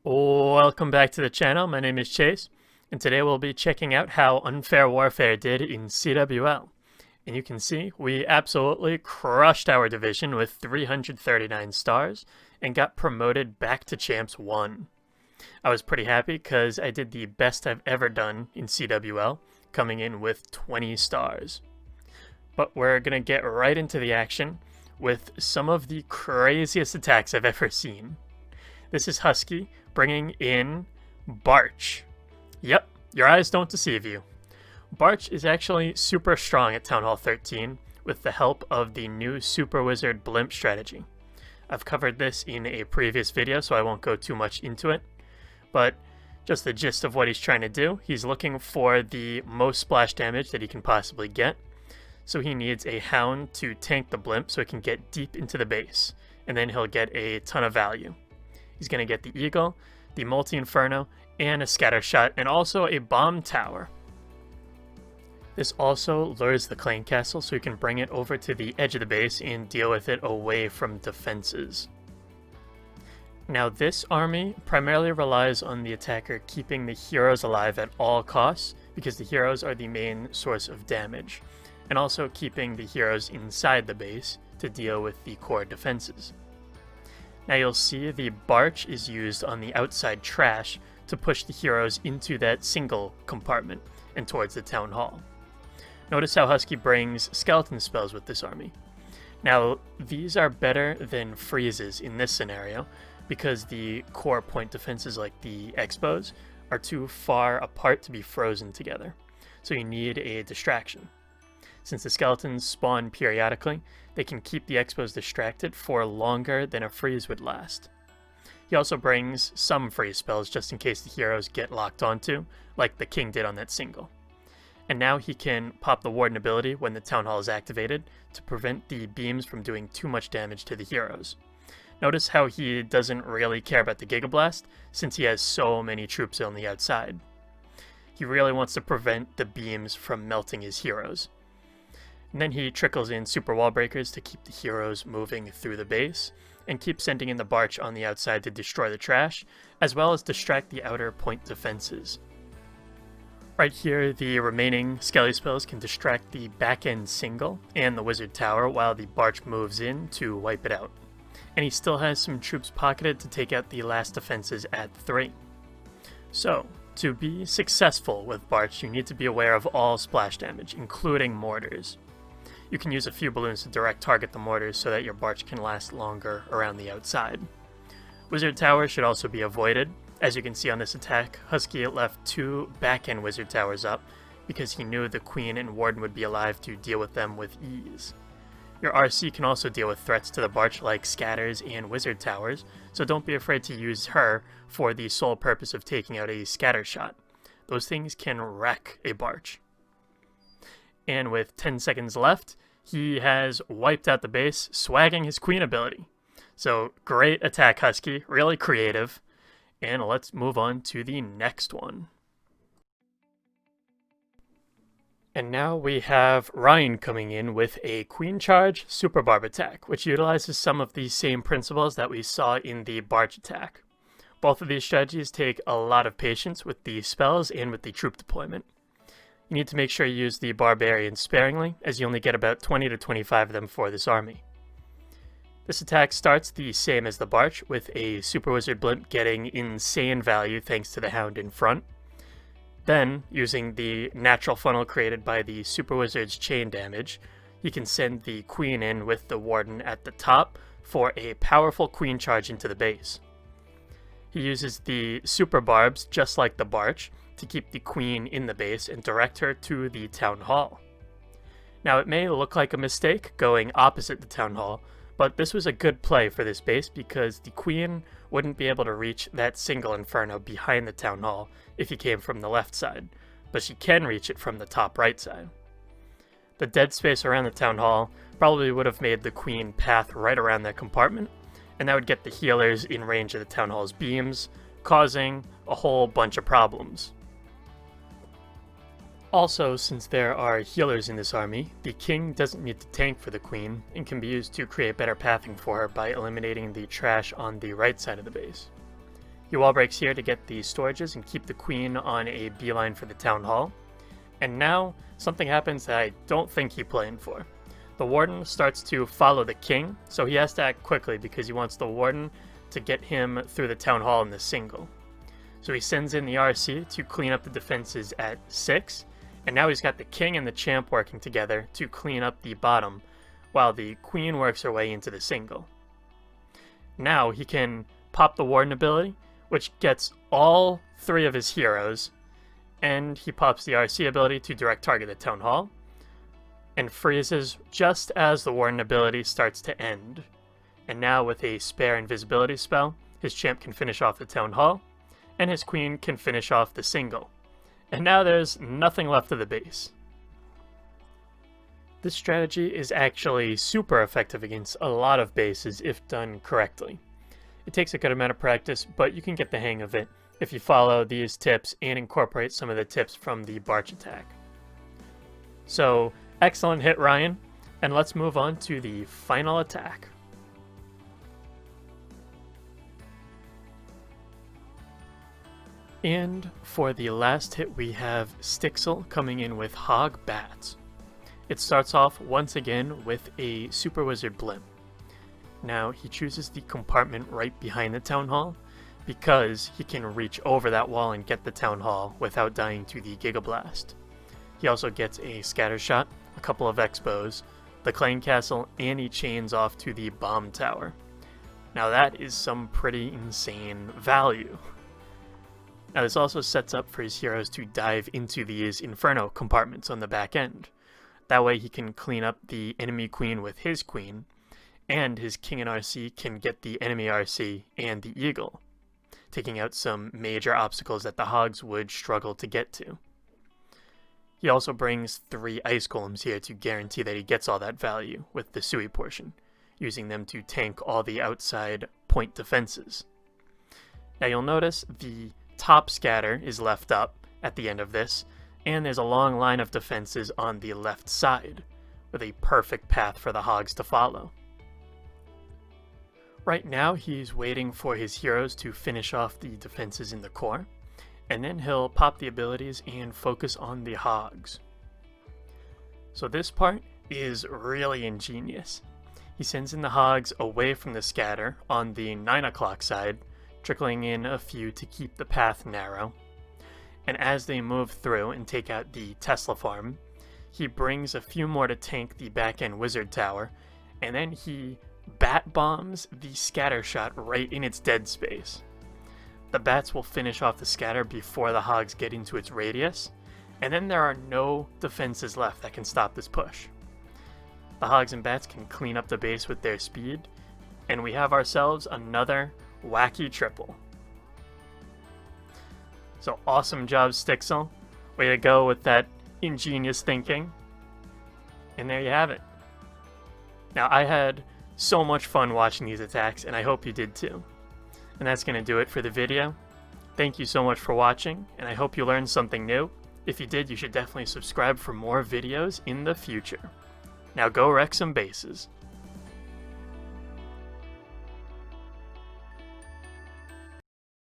Welcome back to the channel. My name is Chase, and today we'll be checking out how Unfair Warfare did in CWL. And you can see we absolutely crushed our division with 339 stars and got promoted back to Champs 1. I was pretty happy because I did the best I've ever done in CWL, coming in with 20 stars. But we're going to get right into the action with some of the craziest attacks I've ever seen. This is Husky bringing in Barch. Yep, your eyes don't deceive you. Barch is actually super strong at Town Hall 13 with the help of the new Super Wizard Blimp strategy. I've covered this in a previous video, so I won't go too much into it, but just the gist of what he's trying to do. He's looking for the most splash damage that he can possibly get, so he needs a Hound to tank the Blimp so it can get deep into the base, and then he'll get a ton of value. He's going to get the Eagle, the Multi-Inferno, and a Scatter Shot, and also a Bomb Tower. This also lures the Clan Castle so he can bring it over to the edge of the base and deal with it away from defenses. Now this army primarily relies on the attacker keeping the heroes alive at all costs, because the heroes are the main source of damage, and also keeping the heroes inside the base to deal with the core defenses. Now you'll see the Barch is used on the outside trash to push the heroes into that single compartment and towards the Town Hall. Notice how Husky brings skeleton spells with this army. Now these are better than freezes in this scenario because the core point defenses like the Expos are too far apart to be frozen together, so you need a distraction. Since the skeletons spawn periodically, they can keep the Expos distracted for longer than a freeze would last. He also brings some freeze spells just in case the heroes get locked onto, like the King did on that single. And now he can pop the Warden ability when the Town Hall is activated to prevent the beams from doing too much damage to the heroes. Notice how he doesn't really care about the Giga Blast since he has so many troops on the outside. He really wants to prevent the beams from melting his heroes. And then he trickles in super wall breakers to keep the heroes moving through the base, and keeps sending in the Barch on the outside to destroy the trash, as well as distract the outer point defenses. Right here, the remaining Skelly spells can distract the back end single and the Wizard Tower while the Barch moves in to wipe it out. And he still has some troops pocketed to take out the last defenses at 3. So, to be successful with Barch, you need to be aware of all splash damage, including mortars. You can use a few balloons to direct target the mortars so that your Barch can last longer around the outside. Wizard Towers should also be avoided. As you can see on this attack, Husky left 2 back-end Wizard Towers up because he knew the Queen and Warden would be alive to deal with them with ease. Your RC can also deal with threats to the Barch like Scatters and Wizard Towers, so don't be afraid to use her for the sole purpose of taking out a Scatter Shot. Those things can wreck a Barch. And with 10 seconds left, he has wiped out the base, swagging his Queen ability. So great attack, Husky, really creative. And let's move on to the next one. And now we have Ryan coming in with a Queen Charge Super Barb attack, which utilizes some of the same principles that we saw in the Barch attack. Both of these strategies take a lot of patience with the spells and with the troop deployment. You need to make sure you use the Barbarians sparingly, as you only get about 20 to 25 of them for this army. This attack starts the same as the Barch, with a Super Wizard Blimp getting insane value thanks to the Hound in front. Then, using the natural funnel created by the Super Wizard's chain damage, you can send the Queen in with the Warden at the top for a powerful Queen charge into the base. He uses the Super Barbs, just like the Barch, to keep the Queen in the base and direct her to the Town Hall. Now it may look like a mistake going opposite the Town Hall, but this was a good play for this base because the Queen wouldn't be able to reach that single Inferno behind the Town Hall if he came from the left side, but she can reach it from the top right side. The dead space around the Town Hall probably would have made the Queen path right around that compartment, and that would get the healers in range of the Town Hall's beams, causing a whole bunch of problems. Also, since there are healers in this army, the King doesn't need to tank for the Queen and can be used to create better pathing for her by eliminating the trash on the right side of the base. He wall breaks here to get the storages and keep the queen on a beeline for the town hall. And now, something happens that I don't think he planned for. The warden starts to follow the king, so he has to act quickly because he wants the warden to get him through the town hall in the single. So he sends in the RC to clean up the defenses at 6, and now he's got the king and the champ working together to clean up the bottom, while the queen works her way into the single. Now he can pop the warden ability, which gets all 3 of his heroes, and he pops the RC ability to direct target the town hall, and freezes just as the warden ability starts to end. And now with a spare invisibility spell, his champ can finish off the town hall, and his queen can finish off the single. And now there's nothing left of the base. This strategy is actually super effective against a lot of bases if done correctly. It takes a good amount of practice, but you can get the hang of it if you follow these tips and incorporate some of the tips from the Barch attack. So, excellent hit, Ryan, and let's move on to the final attack. And for the last hit, we have Stixel coming in with Hog Bat. It starts off once again with a Super Wizard Blimp. Now, he chooses the compartment right behind the Town Hall because he can reach over that wall and get the Town Hall without dying to the Giga Blast. He also gets a Scatter Shot, a couple of Expos, the Claim Castle, and he chains off to the Bomb Tower. Now that is some pretty insane value. Now this also sets up for his heroes to dive into these Inferno compartments on the back end. That way he can clean up the enemy queen with his queen, and his king and RC can get the enemy RC and the eagle, taking out some major obstacles that the hogs would struggle to get to. He also brings 3 ice golems here to guarantee that he gets all that value with the Sui portion, using them to tank all the outside point defenses. Now you'll notice the top scatter is left up at the end of this, and there's a long line of defenses on the left side, with a perfect path for the hogs to follow. Right now he's waiting for his heroes to finish off the defenses in the core, and then he'll pop the abilities and focus on the hogs. So this part is really ingenious. He sends in the hogs away from the scatter on the 9 o'clock side, trickling in a few to keep the path narrow. And as they move through and take out the Tesla farm, he brings a few more to tank the back-end wizard tower, and then he bat bombs the scatter shot right in its dead space. The bats will finish off the scatter before the hogs get into its radius, and then there are no defenses left that can stop this push. The hogs and bats can clean up the base with their speed, and we have ourselves another wacky triple. So awesome job, Stixel. Way to go with that ingenious thinking. And there you have it. Now, I had so much fun watching these attacks, and I hope you did too. And that's going to do it for the video. Thank you so much for watching, and I hope you learned something new. If you did, you should definitely subscribe for more videos in the future. Now go wreck some bases.